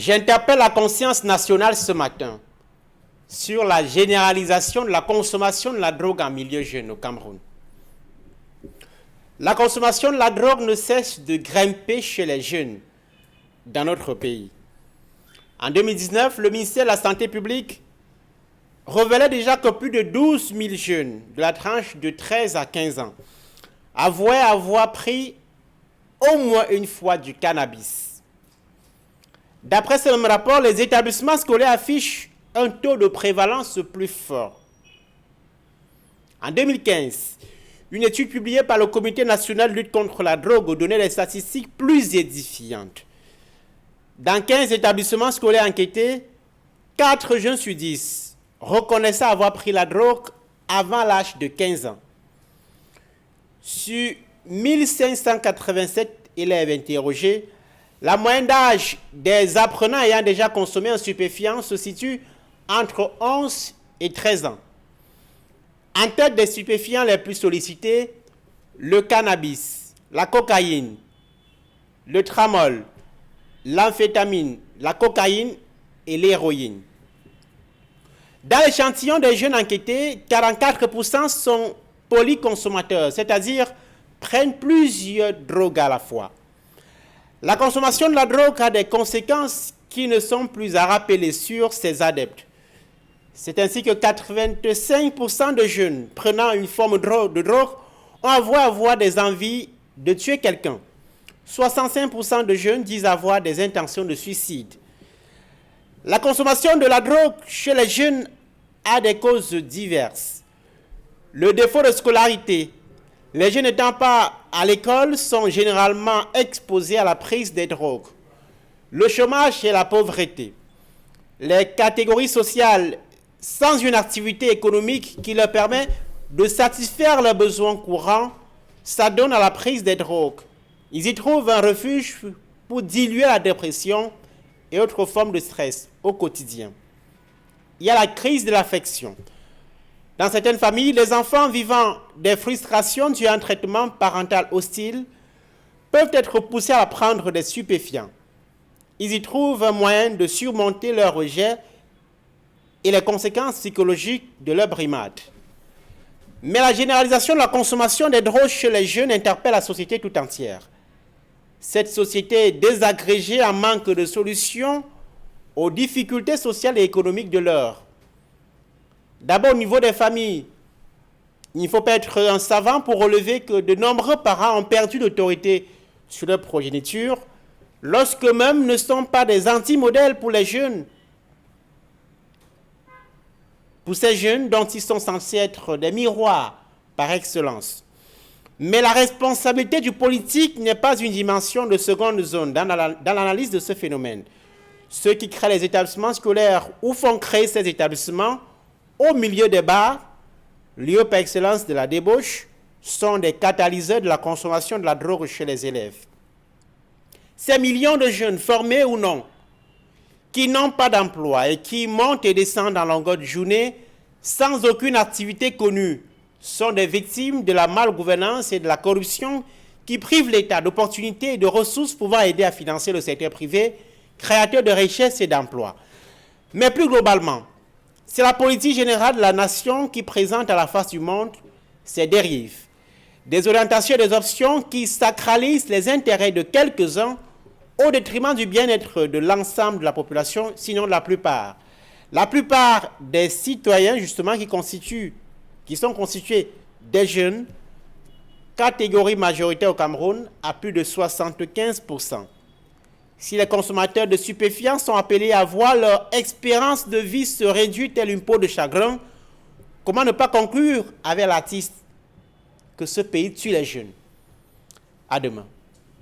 J'interpelle la conscience nationale ce matin sur la généralisation de la consommation de la drogue en milieu jeune au Cameroun. La consommation de la drogue ne cesse de grimper chez les jeunes dans notre pays. En 2019, le ministère de la Santé publique révélait déjà que plus de 12 000 jeunes de la tranche de 13 à 15 ans avouaient avoir pris au moins une fois du cannabis. D'après ce même rapport, les établissements scolaires affichent un taux de prévalence plus fort. En 2015, une étude publiée par le Comité national de lutte contre la drogue donnait des statistiques plus édifiantes. Dans 15 établissements scolaires enquêtés, 4 jeunes sur 10 reconnaissaient avoir pris la drogue avant l'âge de 15 ans. Sur 1587 élèves interrogés, la moyenne d'âge des apprenants ayant déjà consommé un stupéfiant se situe entre 11 et 13 ans. En tête des stupéfiants les plus sollicités, le cannabis, la cocaïne, le tramol, l'amphétamine, la cocaïne et l'héroïne. Dans l'échantillon des jeunes enquêtés, 44% sont polyconsommateurs, c'est-à-dire prennent plusieurs drogues à la fois. La consommation de la drogue a des conséquences qui ne sont plus à rappeler sur ses adeptes. C'est ainsi que 85% de jeunes prenant une forme de drogue ont avoué avoir des envies de tuer quelqu'un. 65% de jeunes disent avoir des intentions de suicide. La consommation de la drogue chez les jeunes a des causes diverses. Le défaut de scolarité. Les jeunes n'étant pas à l'école sont généralement exposés à la prise des drogues. Le chômage et la pauvreté. Les catégories sociales sans une activité économique qui leur permet de satisfaire leurs besoins courants s'adonnent à la prise des drogues. Ils y trouvent un refuge pour diluer la dépression et autres formes de stress au quotidien. Il y a la crise de l'affection. Dans certaines familles, les enfants vivant des frustrations dues à un traitement parental hostile peuvent être poussés à prendre des stupéfiants. Ils y trouvent un moyen de surmonter leur rejet et les conséquences psychologiques de leur brimade. Mais la généralisation de la consommation des drogues chez les jeunes interpelle la société tout entière. Cette société est désagrégée en manque de solutions aux difficultés sociales et économiques de l'heure. D'abord, au niveau des familles, il ne faut pas être un savant pour relever que de nombreux parents ont perdu l'autorité sur leur progéniture, lorsque même ne sont pas des anti-modèles pour les jeunes. Pour ces jeunes dont ils sont censés être des miroirs par excellence. Mais la responsabilité du politique n'est pas une dimension de seconde zone dans l'analyse de ce phénomène. Ceux qui créent les établissements scolaires ou font créer ces établissements au milieu des bars, lieu par excellence de la débauche, sont des catalyseurs de la consommation de la drogue chez les élèves. Ces millions de jeunes, formés ou non, qui n'ont pas d'emploi et qui montent et descendent en longueur de journée sans aucune activité connue, sont des victimes de la malgouvernance et de la corruption qui privent l'État d'opportunités et de ressources pouvant aider à financer le secteur privé, créateur de richesses et d'emplois. Mais plus globalement, c'est la politique générale de la nation qui présente à la face du monde ces dérives, des orientations et des options qui sacralisent les intérêts de quelques-uns au détriment du bien-être de l'ensemble de la population, sinon de la plupart. La plupart des citoyens, justement, qui sont constitués des jeunes, catégorie majoritaire au Cameroun, à plus de 75%. Si les consommateurs de stupéfiants sont appelés à voir leur espérance de vie se réduire telle une peau de chagrin, comment ne pas conclure avec l'artiste que ce pays tue les jeunes? À demain.